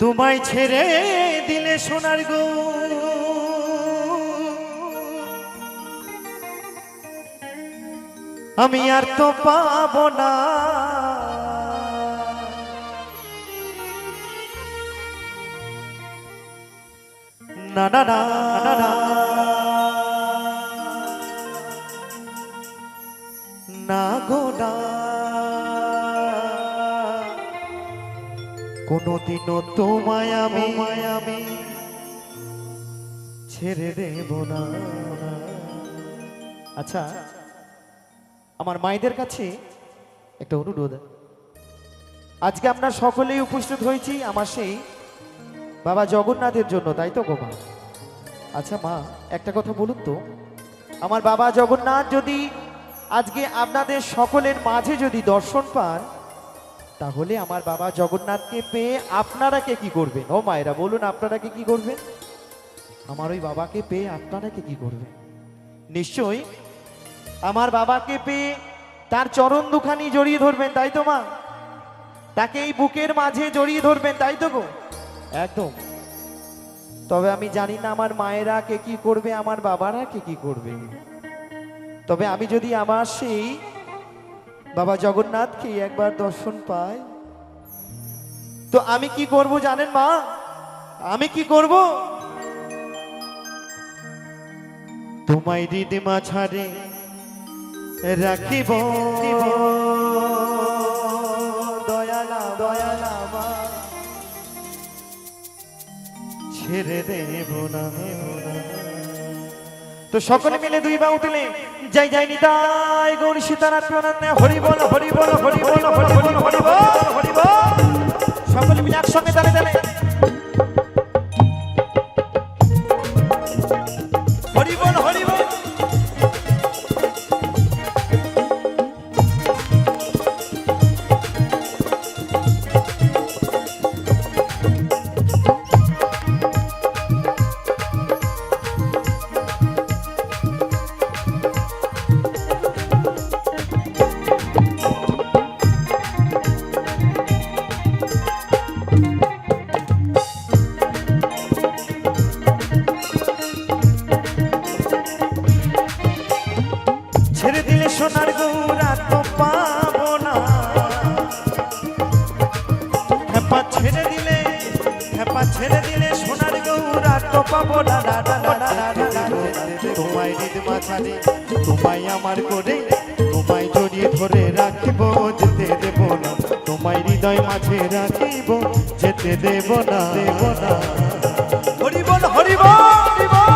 তোমায় ছেড়ে দিলে সোনার গো আমি আর তো পাবো না না না না না না না গো না কোনদিনও তোমায় আমি ছেড়ে দেব না। আচ্ছা, আমার মায়েদের কাছে একটা অনুরোধ, আজকে আমরা সকলেই উপস্থিত হয়েছি আমার সেই বাবা জগন্নাথের জন্য, তাই তো গো মা? আচ্ছা মা, একটা কথা বলুন তো, আমার বাবা জগন্নাথ যদি আজকে আপনাদের সকলের মাঝে যদি দর্শন পান, তাহলে আমার বাবা জগন্নাথকে পেয়ে আপনারা কে কি করবেন? ও মায়েরা বলুন, আপনারা কে কি করবেন? আমার ওই বাবাকে পেয়ে আপনারা কে কি করবেন? নিশ্চয়ই আমার বাবাকে পেয়ে তার চরণ দুখানি জড়িয়ে ধরবেন, তাই তো মা? তাকে এই বুকের মাঝে জড়িয়ে ধরবেন, তাই তো গো? একদম। তবে আমি জানি না আমার মায়েরা কে কি করবে, আমার বাবারা কে কি করবে। তবে আমি যদি আমার সেই বাবা জগন্নাথকে একবার দর্শন পাই, তো আমি কি করব জানেন মা? আমি কি করব? তোমায় হৃদয় মাঝারে রাখিব দয়ালা দয়ালা মা, ছেড়ে দেব না। তো সকলে মিলে দুই বাহু তুলে জয় জয় নিতাই গৌর সীতানাথ প্রেমানন্দে হরি বল হরি বল হরি বল হরি বল হরি বল হরি বল। সকলে মিলে একসঙ্গে তালে তালে হরি বল হরি বল। ছেড়ে দিলে সোনার গৌরা তো পাবো না, খেপা ছেড়ে দিলে সোনার গৌরা তো পাবো না। তোমায় হৃদ মাঝারে তোমায় আমার করে তোমায় জড়িয়ে ধরে রাখিব, যেতে দেব না। তোমায় হৃদয় মাঝে রাখিব, যেতে দেব না দেব না। হরি বল হরি বল হরি বল।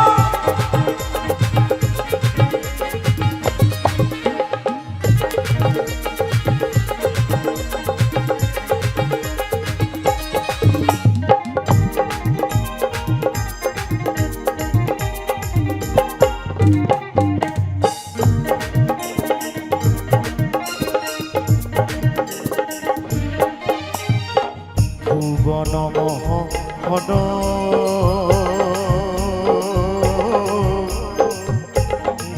ভুবন মোহন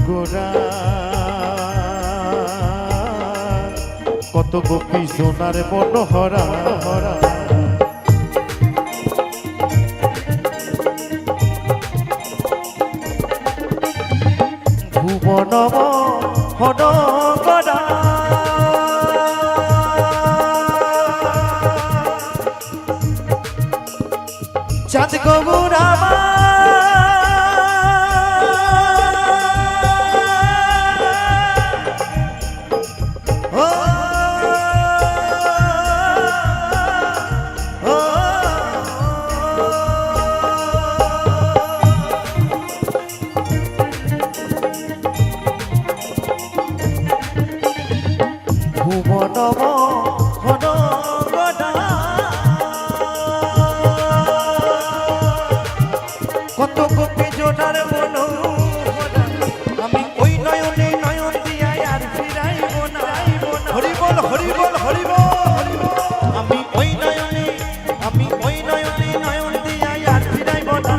গোরা কত গোপী সোনার মনোহরা হরা, ভুবন মোহন গোরা চাঁদ গৌরামা ও ভুবন মোহন গোরা কত গোপী জোনার মনো, আমি ওই নয়নে নয়ন দিয়া আর ফিরাইব না। হরি বল হরি বল হরি বল। আমি ওই নয়নে নয়ন দিয়া আর ফিরাইব না।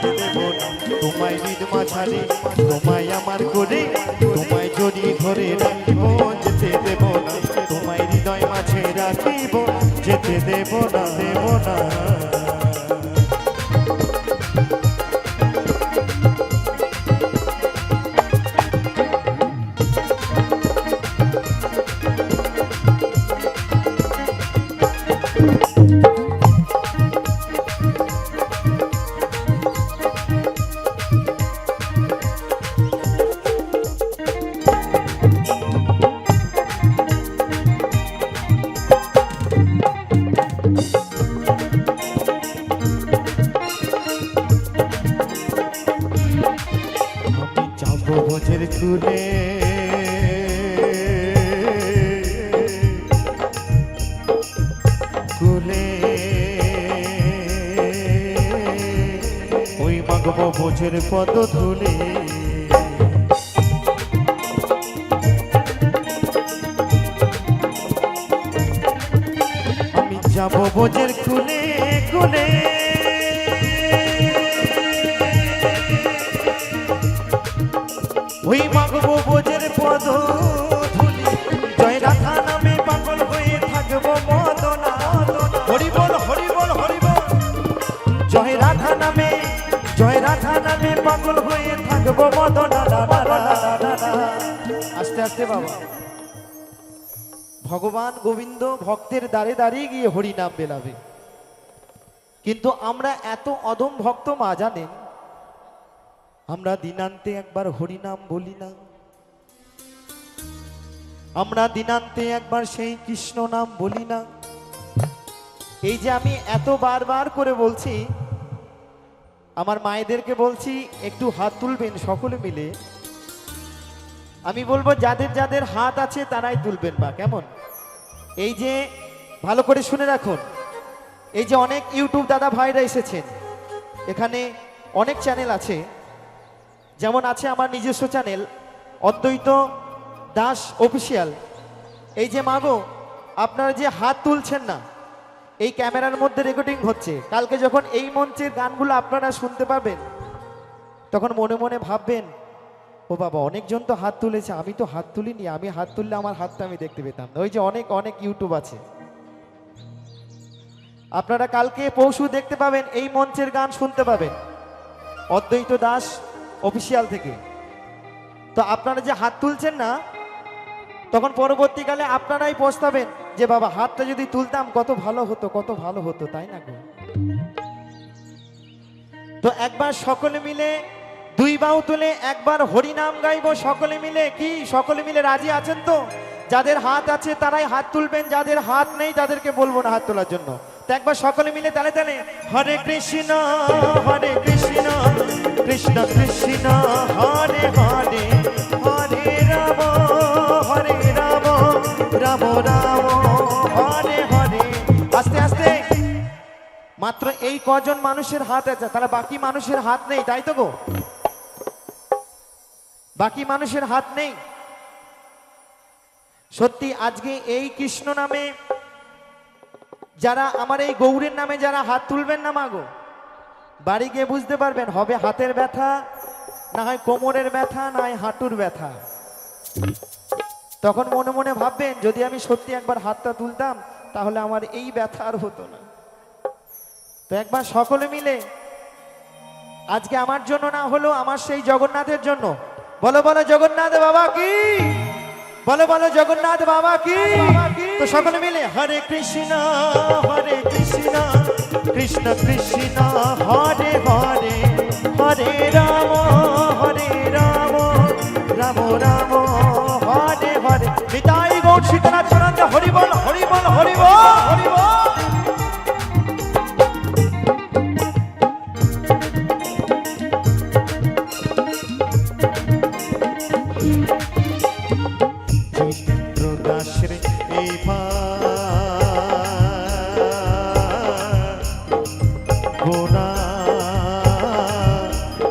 যেতে দেব না তোমায় হৃদ মাঝারে তোমায় আমার করে তোমায় জড়িয়ে ধরে রাখিব, যেতে দেব না। তোমায় হৃদয় মাঝে রাখিব, যেতে দেব না দেব না। ভোজের কুলে কুলে ওই মাগব ভোজের পদ ধুলে। আমি যাব ভোজের কুলে কুলে ওই মাগব ভোজের পদ ধুলি। জয় রাধা নামে পাগল হয়ে থাকবো মদনা। হরি বল হরি বল হরি বল। জয় রাধা নামে পাগল হয়ে থাকবো মদনা। আস্তে আস্তে বাবা। ভগবান গোবিন্দ ভক্তের দ্বারে দাঁড়িয়ে গিয়ে হরি নাম বেলাবে, কিন্তু আমরা এত অধম ভক্ত মা জানেন, আমরা দিনান্তে একবার হরিনাম বলি না। আমরা দিনান্তে একবার সেই কৃষ্ণ নাম বলি না। এই যে আমি এত বারবার করে বলছি, আমার মায়েদেরকে বলছি একটু হাত তুলবেন সকলে মিলে। আমি বলবো যাদের যাদের হাত আছে তারাই তুলবেন বা কেমন। এই যে ভালো করে শুনে রাখুন, এই যে অনেক ইউটিউব দাদা ভাইরা এসেছেন, এখানে অনেক চ্যানেল আছে, যেমন আছে আমার নিজস্ব চ্যানেল অদ্বৈত দাস অফিসিয়াল। এই যে মাগো আপনারা যে হাত তুলছেন না, এই ক্যামেরার মধ্যে রেকর্ডিং হচ্ছে। কালকে যখন এই মঞ্চের গানগুলো আপনারা শুনতে পাবেন, তখন মনে মনে ভাববেন, ও বাবা অনেকজন তো হাত তুলেছে, আমি তো হাত তুলিনি, আমি হাত তুললে আমার হাতটা আমি দেখতে পেতাম না। ওই যে অনেক অনেক ইউটিউব আছে, আপনারা কালকে পরশু দেখতে পাবেন, এই মঞ্চের গান শুনতে পাবেন অদ্বৈত দাস অফিসিয়াল থেকে। তো আপনারা যে হাত তুলছেন না, তখন পরবর্তীকালে আপনারাই পস্তাবেন যে বাবা হাতটা যদি তুলতাম কত ভালো হতো, কত ভালো হতো, তাই না গো? তো একবার সকলে মিলে দুই বাহু তুলে একবার হরি নাম গাইবো সকলে মিলে। কি সকলে মিলে রাজি আছেন তো? যাদের হাত আছে তারাই হাত তুলবেন, যাদের হাত নেই তাদেরকে বলবো না হাত তোলার জন্য। তো একবার সকলে মিলে তালে তালে হরে কৃষ্ণ কৃষ্ণ কৃষ্ণ হরে হরে, হরে রাম রাম রাম হরে হরে। আস্তে আস্তে। মাত্র এই কজন মানুষের হাত আছে, তাহলে বাকি মানুষের হাত নেই, তাই তো গো? বাকি মানুষের হাত নেই। সত্যি আজকে এই কৃষ্ণ নামে যারা, আমার এই গৌরের নামে যারা হাত তুলবেন না মাগো, বাড়ি গিয়ে বুঝতে পারবেন, হবে হাতের ব্যথা, না হয় কোমরের ব্যথা, না হয় হাঁটুর ব্যথা। তখন মনে মনে ভাববেন, যদি আমি সত্যি একবার হাতটা তুলতাম তাহলে আমার এই ব্যথা আর হতো না। তো একবার সকলে মিলে আজকে আমার জন্য না হলো, আমার সেই জগন্নাথের জন্য বলো বলো জগন্নাথ বাবা কি, বলো বলো জগন্নাথ বাবা কি। তো সকলে মিলে হরে কৃষ্ণ কৃষ্ণ কৃষ্ণ হরে হরে, হরে রাম রাম রাম হরে হরে। নিতাই গৌর সীতানাথ চরণ হরি বল হরি বল হরি বল হরি বল।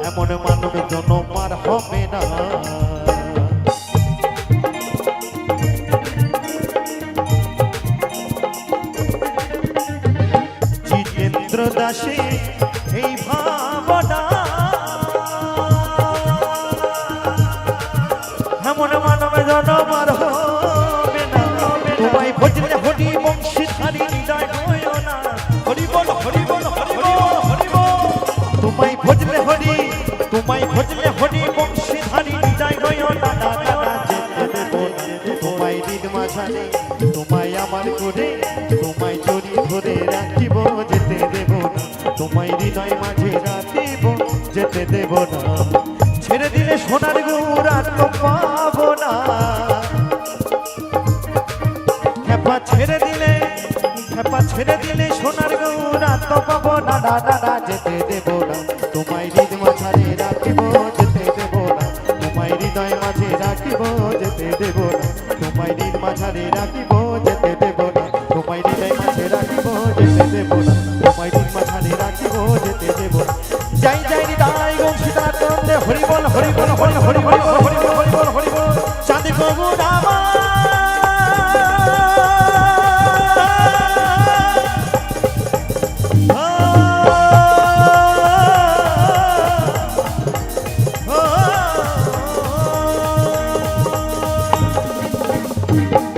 এমন মানব জনম আর হবে না। জিতেন্দ্র দাসে এই ভাবনা, এমন মানব জনম আর হবে না। তোমায় ভজলে হরি বংশী ধারী হৃদয় হরি বল হরি বল হরি বল হরি বল তোমায় ভজলে হরি তোমায় ভজলে হরি বংশীধারী জয় গয় দাদা দাদা যেতে দেব তোমায় দিন মাঝারে তোমায় আমার করে তোমায় চরি ধরে রাখিব যেতে দেব না তোমায় হৃদয় মাঝে রাখিব যেতে দেব না ছেড়ে দিলে সোনার গৌরা তো পাবো না খেপা ছেড়ে দিলে সোনার গৌরা তো পাবো না দাদা দাদা যেতে দেব না তোমায় হৃদয় মাঝারে রাখিব যেতে দেব না তোমায় হৃদয় মাঝে রাখিব যেতে দেব না তোমায় হৃদয় মাঝারে রাখিব যেতে দেব না তোমায় হৃদয় মাঝে রাখিব যেতে দেব না তোমায় হৃদয় মাঝারে রাখিব যেতে দেব না যাই যাই হৃদয় গো সীতানন্দে হরি বল হরি বল হরি হরি হরি বল হরি বল হরি বল হরি বল চাঁদ প্রভু রামা Thank you.